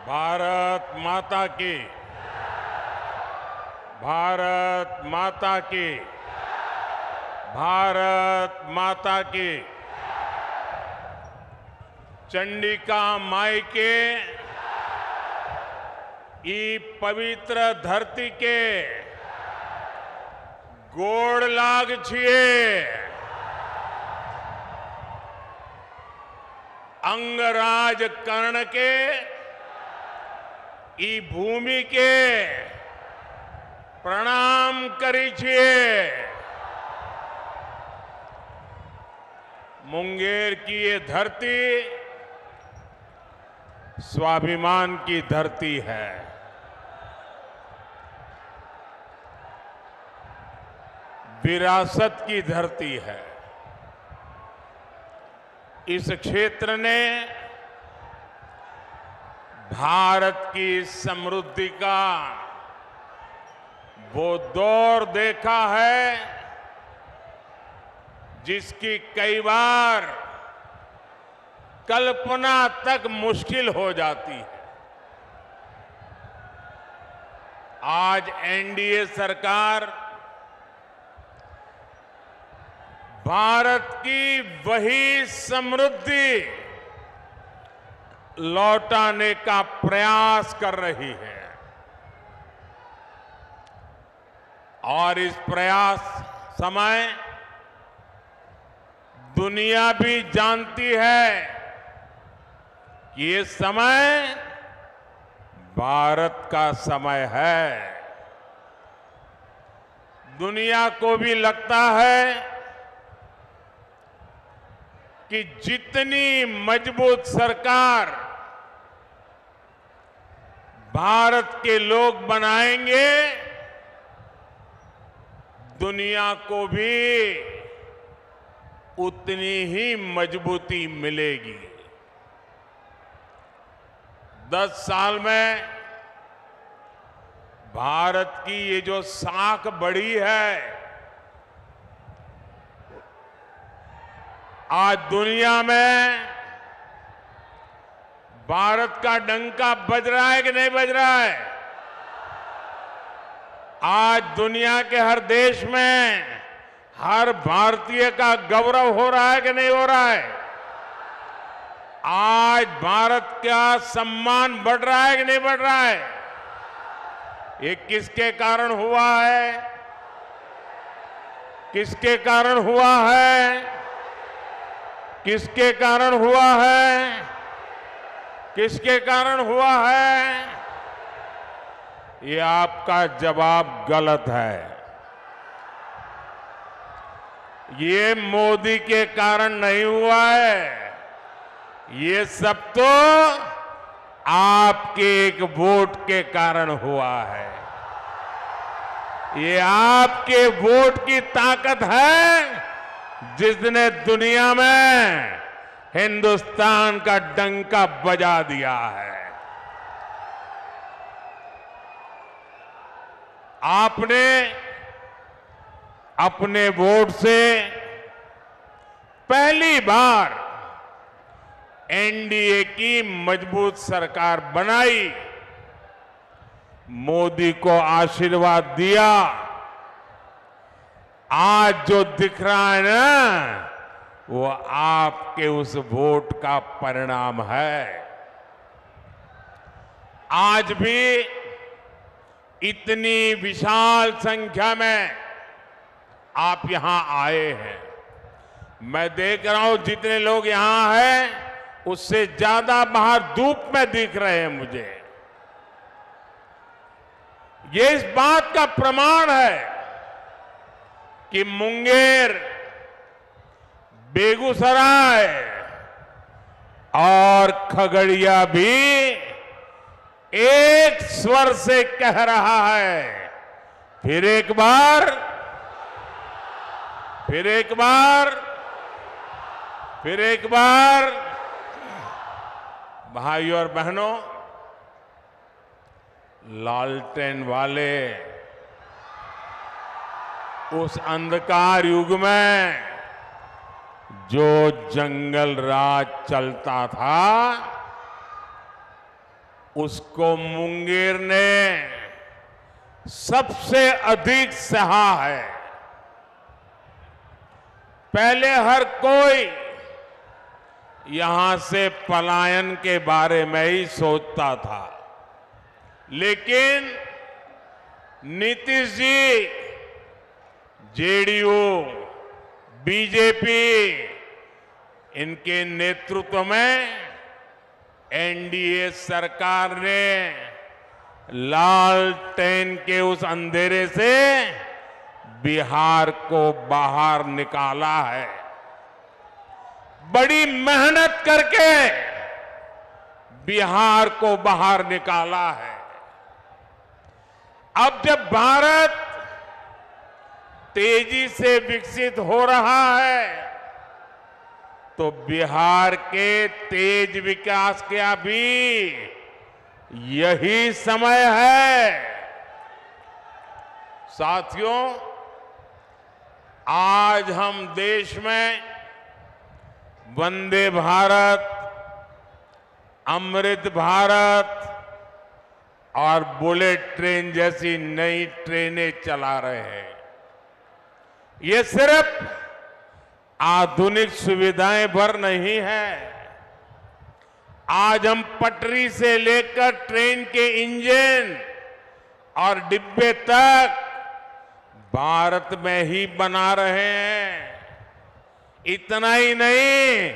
भारत माता की, भारत माता की, भारत माता की। चंडिका माई के ई पवित्र धरती के गोड़ लाग छिए। अंगराज कर्ण के ई भूमि के प्रणाम करी छिए। मुंगेर की ये धरती स्वाभिमान की धरती है। विरासत की धरती है। इस क्षेत्र ने भारत की समृद्धि का वो दौर देखा है जिसकी कई बार कल्पना तक मुश्किल हो जाती है। आज एनडीए सरकार भारत की वही समृद्धि लौटाने का प्रयास कर रही है और इस प्रयास समय दुनिया भी जानती है कि ये समय भारत का समय है। दुनिया को भी लगता है कि जितनी मजबूत सरकार भारत के लोग बनाएंगे, दुनिया को भी उतनी ही मजबूती मिलेगी। 10 साल में भारत की ये जो साख बढ़ी है, आज दुनिया में भारत का डंका बज रहा है कि नहीं बज रहा है? आज दुनिया के हर देश में हर भारतीय का गौरव हो रहा है कि नहीं हो रहा है? आज भारत का सम्मान बढ़ रहा है कि नहीं बढ़ रहा है? ये किसके कारण हुआ है? किसके कारण हुआ है? किसके कारण हुआ है? किसके कारण हुआ है? ये आपका जवाब गलत है। ये मोदी के कारण नहीं हुआ है। ये सब तो आपके एक वोट के कारण हुआ है। ये आपके वोट की ताकत है जिसने दुनिया में हिंदुस्तान का डंका बजा दिया है। आपने अपने वोट से पहली बार एनडीए की मजबूत सरकार बनाई, मोदी को आशीर्वाद दिया। आज जो दिख रहा है ना, वो आपके उस वोट का परिणाम है। आज भी इतनी विशाल संख्या में आप यहां आए हैं। मैं देख रहा हूं जितने लोग यहां हैं उससे ज्यादा बाहर धूप में दिख रहे हैं मुझे। ये इस बात का प्रमाण है कि मुंगेर, बेगूसराय और खगड़िया भी एक स्वर से कह रहा है, फिर एक बार, फिर एक बार, फिर एक बार। भाइयों और बहनों, लालटेन वाले उस अंधकार युग में जो जंगल राज चलता था, उसको मुंगेर ने सबसे अधिक सहा है। पहले हर कोई यहां से पलायन के बारे में ही सोचता था, लेकिन नीतीश जी, जेडीयू, बीजेपी, इनके नेतृत्व में एनडीए सरकार ने लालटेन के उस अंधेरे से बिहार को बाहर निकाला है। बड़ी मेहनत करके बिहार को बाहर निकाला है। अब जब भारत तेजी से विकसित हो रहा है, तो बिहार के तेज विकास का भी यही समय है। साथियों, आज हम देश में वंदे भारत, अमृत भारत और बुलेट ट्रेन जैसी नई ट्रेनें चला रहे हैं। ये सिर्फ आधुनिक सुविधाएं भर नहीं है। आज हम पटरी से लेकर ट्रेन के इंजन और डिब्बे तक भारत में ही बना रहे हैं। इतना ही नहीं,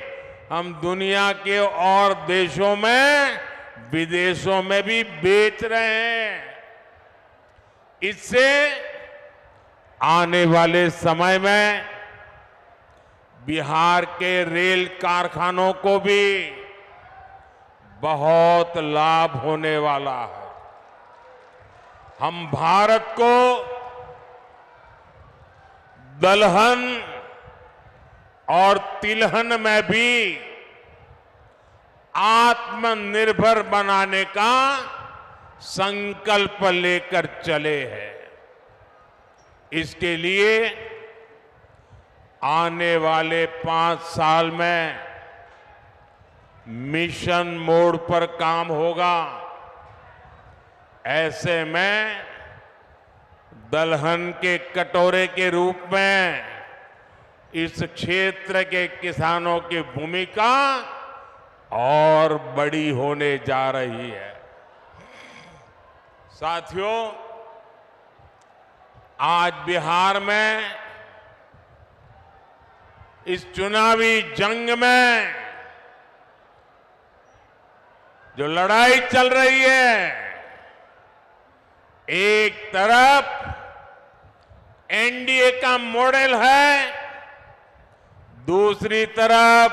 हम दुनिया के और देशों में, विदेशों में भी बेच रहे हैं। इससे आने वाले समय में बिहार के रेल कारखानों को भी बहुत लाभ होने वाला है। हम भारत को दलहन और तिलहन में भी आत्मनिर्भर बनाने का संकल्प लेकर चले हैं। इसके लिए आने वाले 5 साल में मिशन मोड पर काम होगा। ऐसे में दलहन के कटोरे के रूप में इस क्षेत्र के किसानों की भूमिका और बड़ी होने जा रही है। साथियों, आज बिहार में इस चुनावी जंग में जो लड़ाई चल रही है, एक तरफ एनडीए का मॉडल है, दूसरी तरफ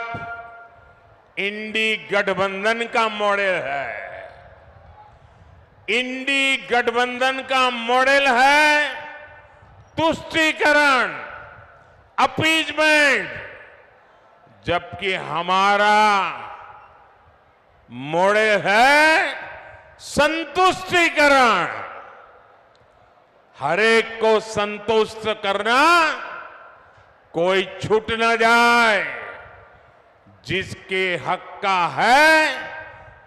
इंडी गठबंधन का मॉडल है। इंडी गठबंधन का मॉडल है तुष्टीकरण, अपीजमेंट, जबकि हमारा मॉडल है संतुष्टीकरण। हरेक को संतुष्ट करना, कोई छूट न जाए। जिसके हक का है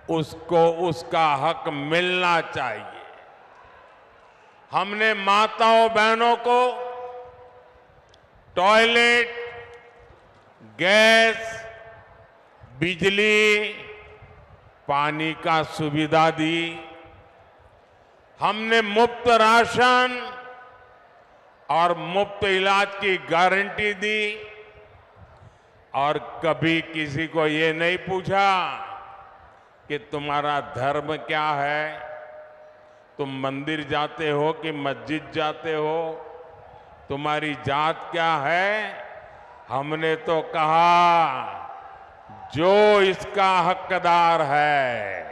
उसको उसका हक मिलना चाहिए। हमने माताओं बहनों को टॉयलेट, गैस, बिजली, पानी का सुविधा दी। हमने मुफ्त राशन और मुफ्त इलाज की गारंटी दी। और कभी किसी को ये नहीं पूछा कि तुम्हारा धर्म क्या है, तुम मंदिर जाते हो कि मस्जिद जाते हो, तुम्हारी जात क्या है। हमने तो कहा जो इसका हकदार है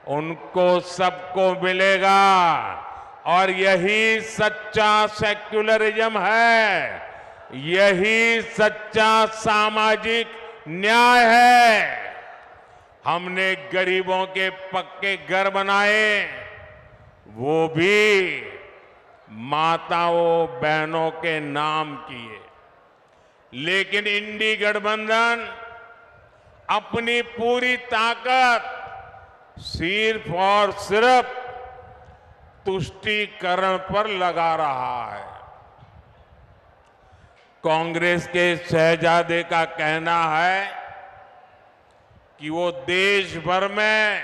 उनको सबको मिलेगा, और यही सच्चा सेक्युलरिज्म है, यही सच्चा सामाजिक न्याय है। हमने गरीबों के पक्के घर बनाए, वो भी माताओं बहनों के नाम किए। लेकिन इंडी गठबंधन अपनी पूरी ताकत सिर्फ और सिर्फ तुष्टीकरण पर लगा रहा है। कांग्रेस के शहजादे का कहना है कि वो देश भर में,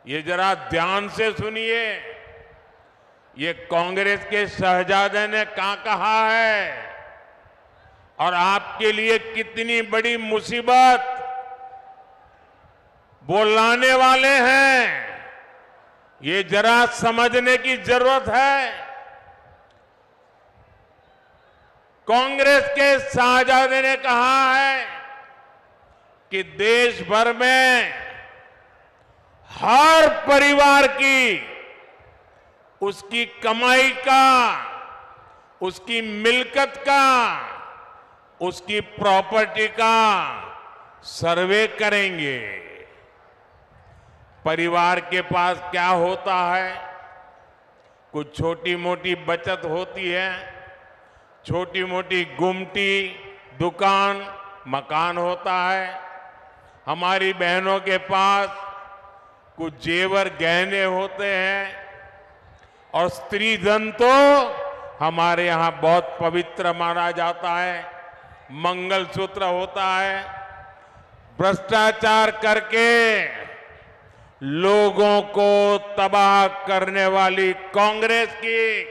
ये जरा ध्यान से सुनिए, ये कांग्रेस के शहजादे ने क्या कहा है और आपके लिए कितनी बड़ी मुसीबत वो लाने वाले हैं, ये जरा समझने की जरूरत है। कांग्रेस के शहजादे ने कहा है कि देश भर में हर परिवार की उसकी कमाई का, उसकी मिल्कत का, उसकी प्रॉपर्टी का सर्वे करेंगे। परिवार के पास क्या होता है? कुछ छोटी मोटी बचत होती है, छोटी मोटी गुमटी, दुकान, मकान होता है। हमारी बहनों के पास कुछ जेवर गहने होते हैं और स्त्री धन तो हमारे यहां बहुत पवित्र माना जाता है, मंगलसूत्र होता है। भ्रष्टाचार करके लोगों को तबाह करने वाली कांग्रेस की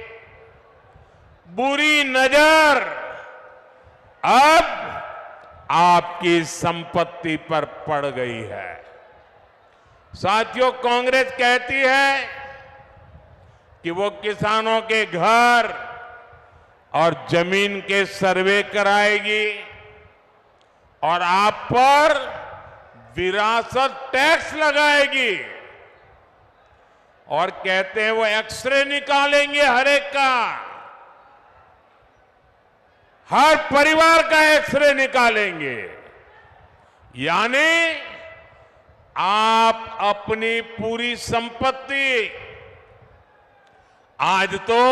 बुरी नजर अब आपकी संपत्ति पर पड़ गई है। साथियों, कांग्रेस कहती है कि वो किसानों के घर और जमीन के सर्वे कराएगी और आप पर विरासत टैक्स लगाएगी और कहते हैं वो एक्सरे निकालेंगे हर एक का, हर परिवार का एक्सरे निकालेंगे। यानी आप अपनी पूरी संपत्ति, आज तो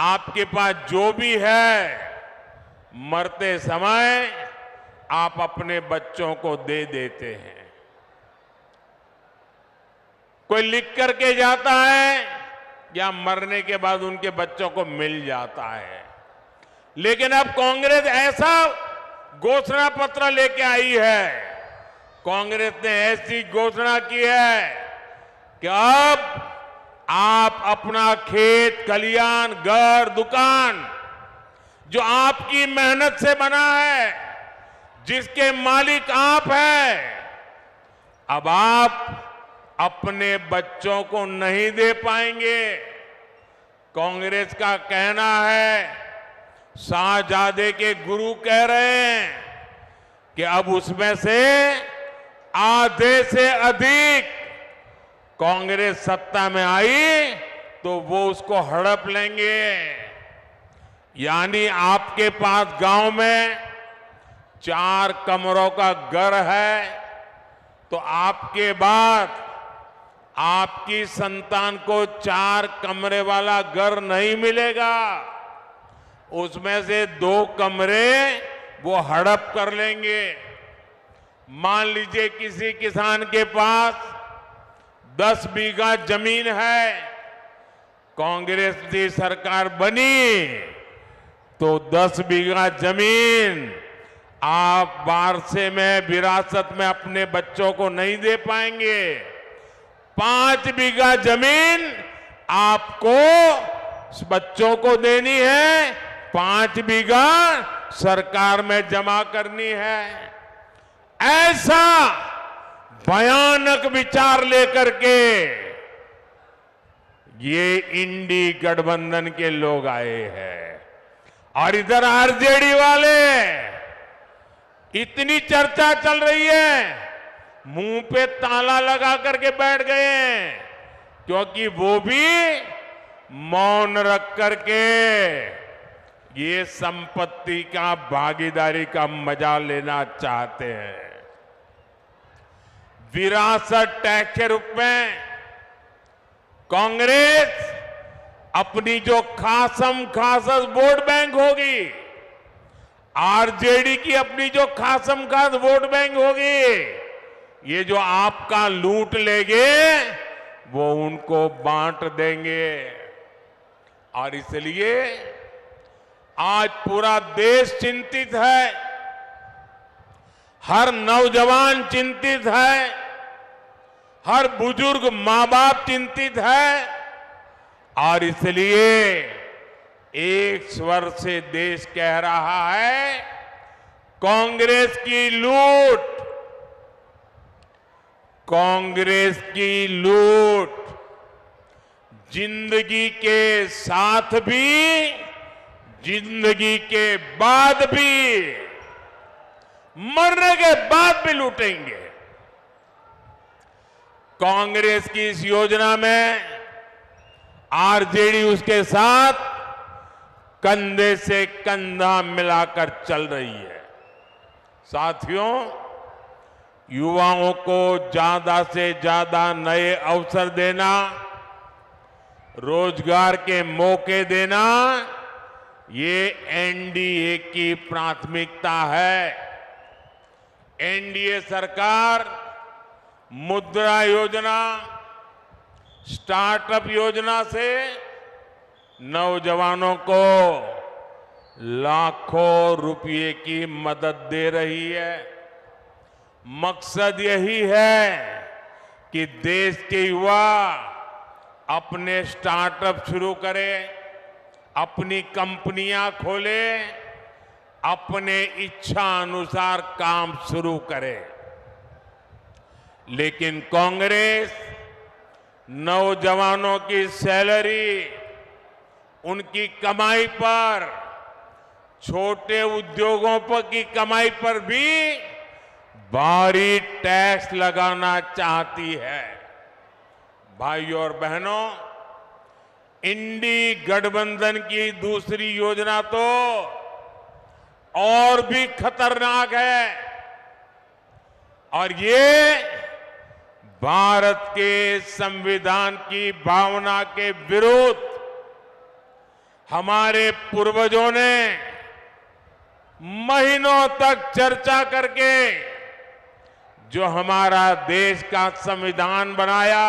आपके पास जो भी है, मरते समय आप अपने बच्चों को दे देते हैं। कोई लिख करके जाता है या मरने के बाद उनके बच्चों को मिल जाता है। लेकिन अब कांग्रेस ऐसा घोषणा पत्र लेके आई है, कांग्रेस ने ऐसी घोषणा की है कि अब आप अपना खेत, खलियान, घर, दुकान जो आपकी मेहनत से बना है, जिसके मालिक आप हैं, अब आप अपने बच्चों को नहीं दे पाएंगे। कांग्रेस का कहना है, शाहजादे के गुरु कह रहे हैं कि अब उसमें से आधे से अधिक कांग्रेस सत्ता में आई तो वो उसको हड़प लेंगे। यानी आपके पास गांव में 4 कमरों का घर है तो आपके बाद आपकी संतान को 4 कमरे वाला घर नहीं मिलेगा, उसमें से 2 कमरे वो हड़प कर लेंगे। मान लीजिए किसी किसान के पास 10 बीघा जमीन है, कांग्रेस की सरकार बनी तो 10 बीघा जमीन आप वारसे में, विरासत में अपने बच्चों को नहीं दे पाएंगे। 5 बीघा जमीन आपको बच्चों को देनी है, 5 बीघा सरकार में जमा करनी है। ऐसा भयानक विचार लेकर के ये इंडी गठबंधन के लोग आए हैं और इधर आरजेडी वाले, इतनी चर्चा चल रही है, मुंह पे ताला लगा करके बैठ गए हैं, क्योंकि वो भी मौन रख करके ये संपत्ति का, भागीदारी का मजा लेना चाहते हैं। विरासत टैक्स के रूप में कांग्रेस अपनी जो खासम खास वोट बैंक होगी, आरजेडी की अपनी जो खासम खास वोट बैंक होगी, ये जो आपका लूट लेंगे वो उनको बांट देंगे। और इसलिए आज पूरा देश चिंतित है, हर नौजवान चिंतित है, हर बुजुर्ग मां बाप चिंतित है। और इसलिए एक स्वर से देश कह रहा है, कांग्रेस की लूट, कांग्रेस की लूट जिंदगी के साथ भी, जिंदगी के बाद भी, मरने के बाद भी लूटेंगे। कांग्रेस की इस योजना में आरजेडी उसके साथ कंधे से कंधा मिलाकर चल रही है। साथियों, युवाओं को ज्यादा से ज्यादा नए अवसर देना, रोजगार के मौके देना, ये एनडीए की प्राथमिकता है। एनडीए सरकार मुद्रा योजना, स्टार्टअप योजना से नौजवानों को लाखों रुपए की मदद दे रही है। मकसद यही है कि देश के युवा अपने स्टार्टअप शुरू करें, अपनी कंपनियां खोलें, अपने इच्छा अनुसार काम शुरू करें। लेकिन कांग्रेस नौजवानों की सैलरी, उनकी कमाई पर, छोटे उद्योगों पर की कमाई पर भी भारी टैक्स लगाना चाहती है। भाइयों और बहनों, इंडी गठबंधन की दूसरी योजना तो और भी खतरनाक है और ये भारत के संविधान की भावना के विरुद्ध हमारे पूर्वजों ने महीनों तक चर्चा करके जो हमारा देश का संविधान बनाया,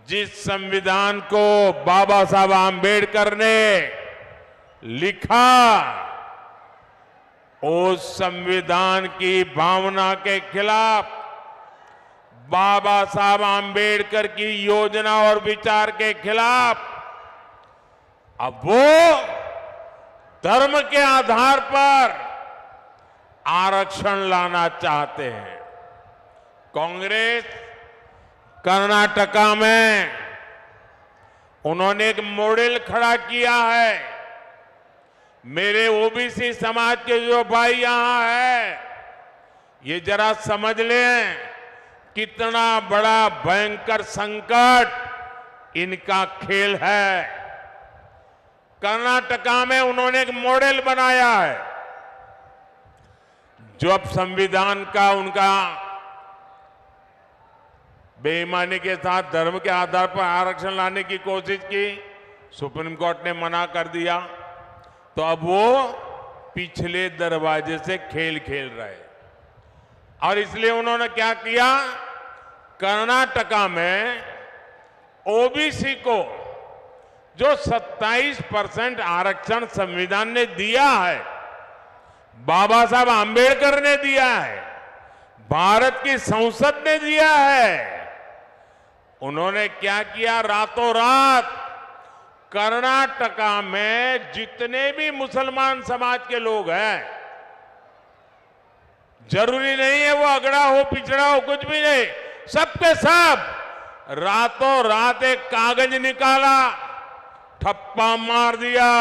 जिस संविधान को बाबा साहब आंबेडकर ने लिखा, उस संविधान की भावना के खिलाफ, बाबा साहब आंबेडकर की योजना और विचार के खिलाफ अब वो धर्म के आधार पर आरक्षण लाना चाहते हैं। कांग्रेस कर्नाटका में उन्होंने एक मॉडल खड़ा किया है। मेरे ओबीसी समाज के जो भाई यहां है, ये जरा समझ लें कितना बड़ा भयंकर संकट इनका खेल है। कर्नाटका में उन्होंने एक मॉडल बनाया है। जो अब संविधान का उनका बेईमानी के साथ धर्म के आधार पर आरक्षण लाने की कोशिश की, सुप्रीम कोर्ट ने मना कर दिया, तो अब वो पिछले दरवाजे से खेल खेल रहे। और इसलिए उन्होंने क्या किया, कर्नाटका में ओबीसी को जो 27% आरक्षण संविधान ने दिया है, बाबा साहब आंबेडकर ने दिया है, भारत की संसद ने दिया है, उन्होंने क्या किया, रातों रात कर्नाटका में जितने भी मुसलमान समाज के लोग हैं, जरूरी नहीं है वो अगड़ा हो पिछड़ा हो, कुछ भी नहीं, सबके सब रातों रात एक कागज निकाला, ठप्पा मार दिया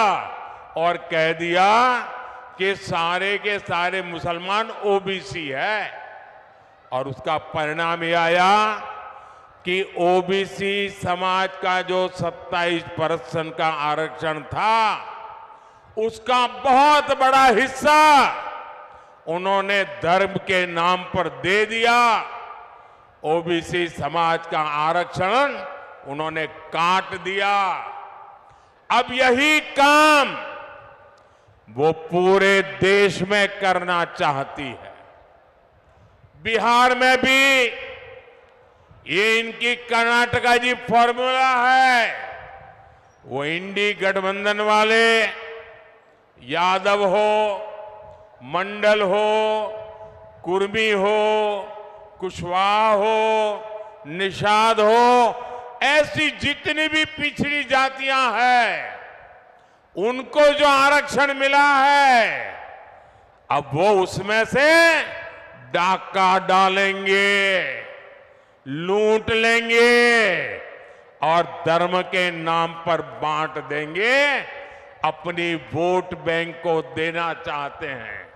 और कह दिया कि सारे के सारे मुसलमान ओबीसी है। और उसका परिणाम ये आया कि ओबीसी समाज का जो 27% का आरक्षण था, उसका बहुत बड़ा हिस्सा उन्होंने धर्म के नाम पर दे दिया। ओबीसी समाज का आरक्षण उन्होंने काट दिया। अब यही काम वो पूरे देश में करना चाहती है। बिहार में भी ये इनकी कर्नाटका जी फॉर्मूला है। वो इंडी गठबंधन वाले यादव हो, मंडल हो, कुर्मी हो, कुशवाहा हो, निषाद हो, ऐसी जितनी भी पिछड़ी जातियां हैं उनको जो आरक्षण मिला है अब वो उसमें से डाका डालेंगे, लूट लेंगे और धर्म के नाम पर बांट देंगे, अपनी वोट बैंक को देना चाहते हैं।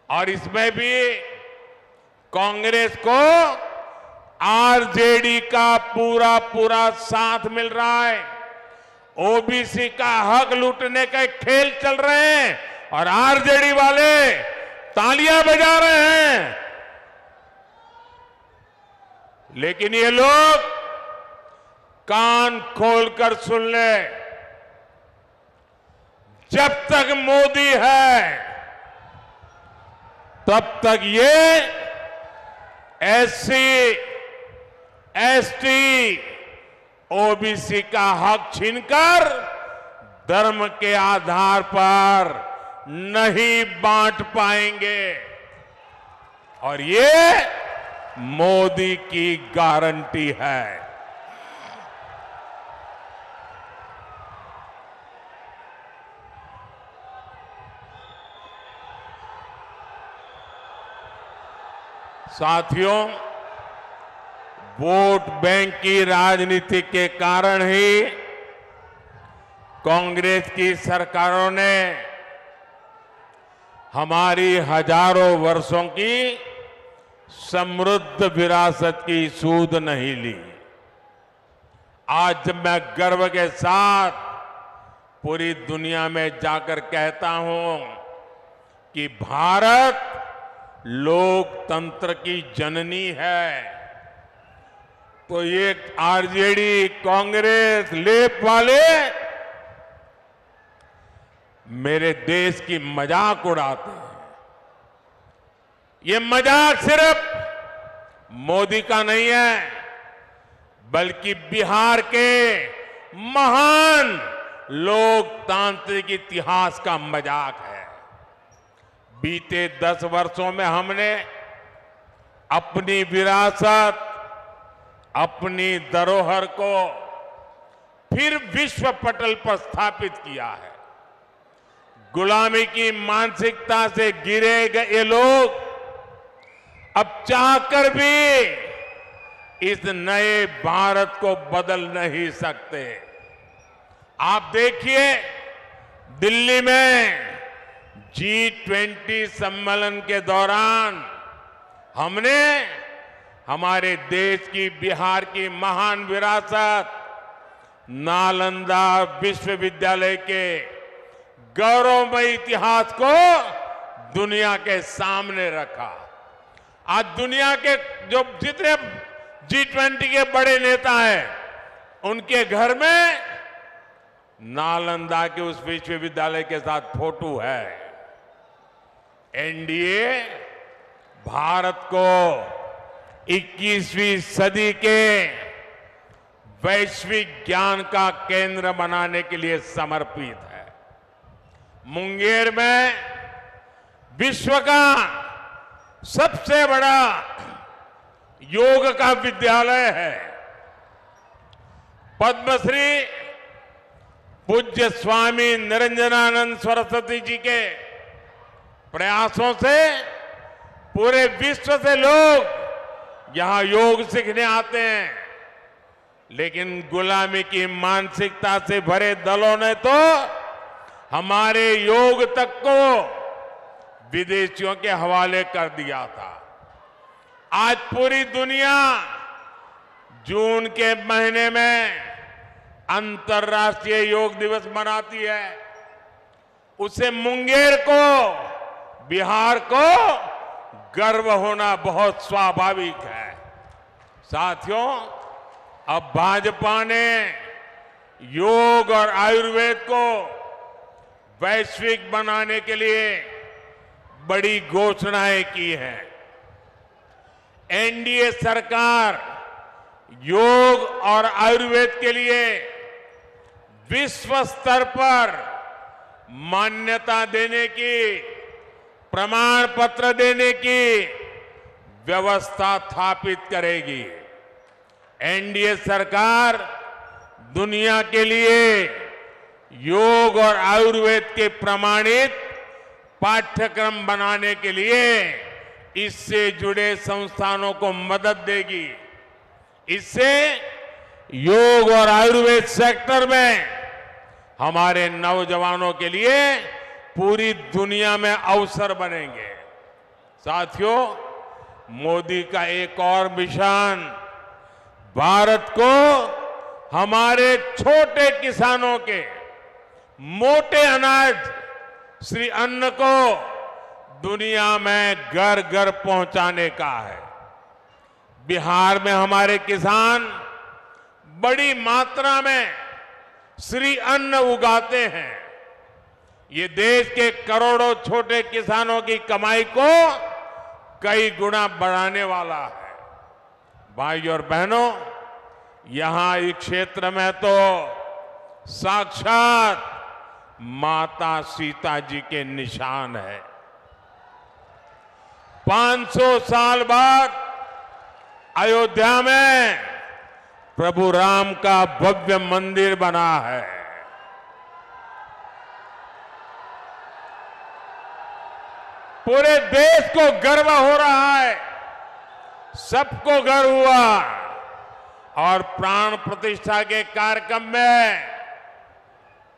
और इसमें भी कांग्रेस को आरजेडी का पूरा पूरा साथ मिल रहा है। ओबीसी का हक लूटने के खेल चल रहे हैं और आरजेडी वाले तालियां बजा रहे हैं। लेकिन ये लोग कान खोलकर सुन ले, जब तक मोदी है तब तक ये एससी, एसटी, ओबीसी का हक छीनकर धर्म के आधार पर नहीं बांट पाएंगे। और ये मोदी की गारंटी है। साथियों, वोट बैंक की राजनीति के कारण ही कांग्रेस की सरकारों ने हमारी हजारों वर्षों की समृद्ध विरासत की सूध नहीं ली। आज जब मैं गर्व के साथ पूरी दुनिया में जाकर कहता हूं कि भारत लोकतंत्र की जननी है, तो ये आरजेडी, कांग्रेस, लेप वाले मेरे देश की मजाक उड़ाते हैं। ये मजाक सिर्फ मोदी का नहीं है, बल्कि बिहार के महान लोकतांत्रिक इतिहास का मजाक है। बीते 10 वर्षों में हमने अपनी विरासत, अपनी धरोहर को फिर विश्व पटल पर स्थापित किया है। गुलामी की मानसिकता से गिरे गए लोग अब चाहकर भी इस नए भारत को बदल नहीं सकते। आप देखिए, दिल्ली में G20 सम्मेलन के दौरान हमने हमारे देश की, बिहार की महान विरासत, नालंदा विश्वविद्यालय के गौरवमय इतिहास को दुनिया के सामने रखा। आज दुनिया के जो जितने G20 के बड़े नेता हैं, उनके घर में नालंदा के उस विश्वविद्यालय के साथ फोटो है। एनडीए भारत को 21वीं सदी के वैश्विक ज्ञान का केंद्र बनाने के लिए समर्पित है। मुंगेर में विश्व का सबसे बड़ा योग का विद्यालय है। पद्मश्री पूज्य स्वामी निरंजनानंद सरस्वती जी के प्रयासों से पूरे विश्व से लोग यहां योग सीखने आते हैं। लेकिन गुलामी की मानसिकता से भरे दलों ने तो हमारे योग तक को विदेशियों के हवाले कर दिया था। आज पूरी दुनिया जून के महीने में अंतर्राष्ट्रीय योग दिवस मनाती है। उसे मुंगेर को, बिहार को गर्व होना बहुत स्वाभाविक है। साथियों, अब भाजपा ने योग और आयुर्वेद को वैश्विक बनाने के लिए बड़ी घोषणाएं की हैं। एनडीए सरकार योग और आयुर्वेद के लिए विश्व स्तर पर मान्यता देने की, प्रमाण पत्र देने की व्यवस्था स्थापित करेगी। एनडीए सरकार दुनिया के लिए योग और आयुर्वेद के प्रमाणित पाठ्यक्रम बनाने के लिए इससे जुड़े संस्थानों को मदद देगी। इससे योग और आयुर्वेद सेक्टर में हमारे नौजवानों के लिए पूरी दुनिया में अवसर बनेंगे। साथियों, मोदी का एक और मिशन भारत को हमारे छोटे किसानों के मोटे अनाज श्री अन्न को दुनिया में घर घर पहुंचाने का है। बिहार में हमारे किसान बड़ी मात्रा में श्री अन्न उगाते हैं। ये देश के करोड़ों छोटे किसानों की कमाई को कई गुना बढ़ाने वाला है। भाइयों और बहनों, यहां इस क्षेत्र में तो साक्षात माता सीता जी के निशान है। 500 साल बाद अयोध्या में प्रभु राम का भव्य मंदिर बना है। पूरे देश को गर्व हो रहा है, सबको गर्व हुआ। और प्राण प्रतिष्ठा के कार्यक्रम में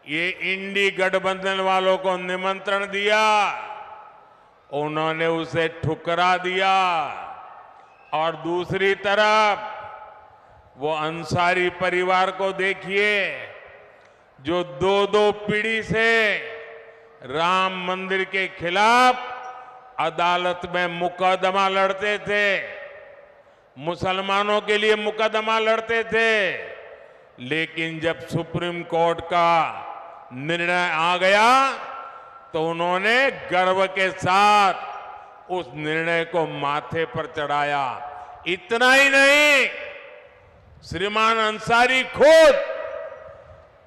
ये इंडी गठबंधन वालों को निमंत्रण दिया, उन्होंने उसे ठुकरा दिया। और दूसरी तरफ वो अंसारी परिवार को देखिए, जो दो पीढ़ी से राम मंदिर के खिलाफ अदालत में मुकदमा लड़ते थे, मुसलमानों के लिए मुकदमा लड़ते थे। लेकिन जब सुप्रीम कोर्ट का निर्णय आ गया तो उन्होंने गर्व के साथ उस निर्णय को माथे पर चढ़ाया। इतना ही नहीं, श्रीमान अंसारी खुद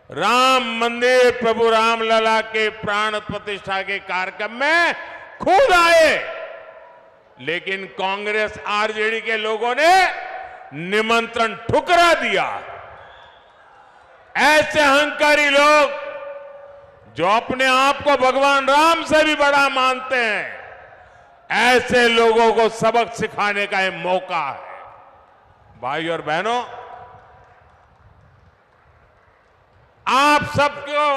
राम मंदिर प्रभु रामलला के प्राण प्रतिष्ठा के कार्यक्रम में खुद आए, लेकिन कांग्रेस आरजेडी के लोगों ने निमंत्रण ठुकरा दिया। ऐसे अहंकारी लोग जो अपने आप को भगवान राम से भी बड़ा मानते हैं, ऐसे लोगों को सबक सिखाने का यह मौका है। भाइयों और बहनों, आप सबको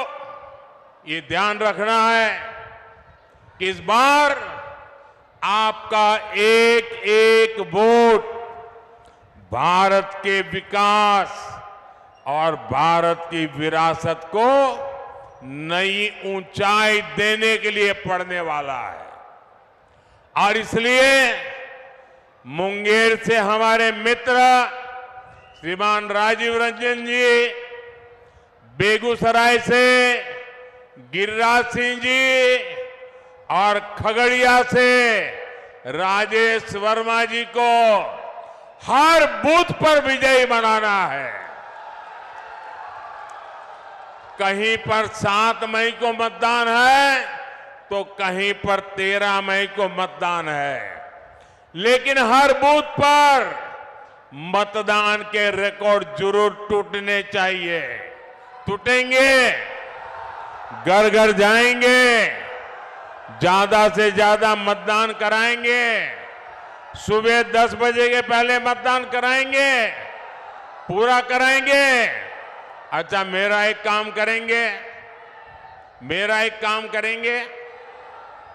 ये ध्यान रखना है कि इस बार आपका एक एक वोट भारत के विकास और भारत की विरासत को नई ऊंचाई देने के लिए पड़ने वाला है। और इसलिए मुंगेर से हमारे मित्र श्रीमान राजीव रंजन जी, बेगूसराय से गिरिराज सिंह जी और खगड़िया से राजेश वर्मा जी को हर बूथ पर विजयी बनाना है। कहीं पर 7 मई को मतदान है तो कहीं पर 13 मई को मतदान है, लेकिन हर बूथ पर मतदान के रिकॉर्ड जरूर टूटने चाहिए। टूटेंगे, घर घर जाएंगे, ज्यादा से ज्यादा मतदान कराएंगे, सुबह 10 बजे के पहले मतदान कराएंगे, पूरा कराएंगे। अच्छा, मेरा एक काम करेंगे,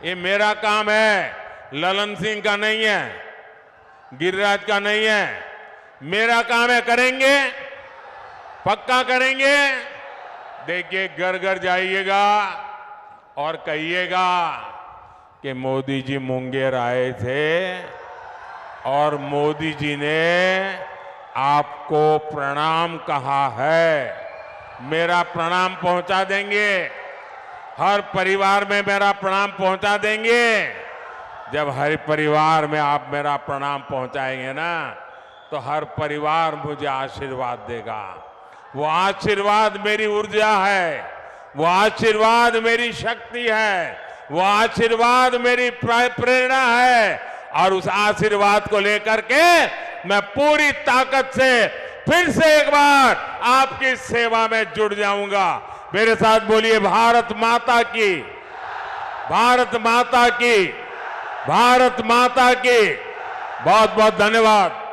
ये मेरा काम है, ललन सिंह का नहीं है, गिरिराज का नहीं है, मेरा काम है। करेंगे, पक्का करेंगे। देखिए, घर घर जाइएगा और कहिएगा कि मोदी जी मुंगेर आए थे और मोदी जी ने आपको प्रणाम कहा है। मेरा प्रणाम पहुंचा देंगे, हर परिवार में मेरा प्रणाम पहुंचा देंगे। जब हर परिवार में आप मेरा प्रणाम पहुंचाएंगे ना, तो हर परिवार मुझे आशीर्वाद देगा। वो आशीर्वाद मेरी ऊर्जा है, वो आशीर्वाद मेरी शक्ति है, वो आशीर्वाद मेरी प्रेरणा है। और उस आशीर्वाद को लेकर के मैं पूरी ताकत से फिर से एक बार आपकी सेवा में जुड़ जाऊंगा। मेरे साथ बोलिए, भारत माता की, भारत माता की, भारत माता की। बहुत बहुत धन्यवाद।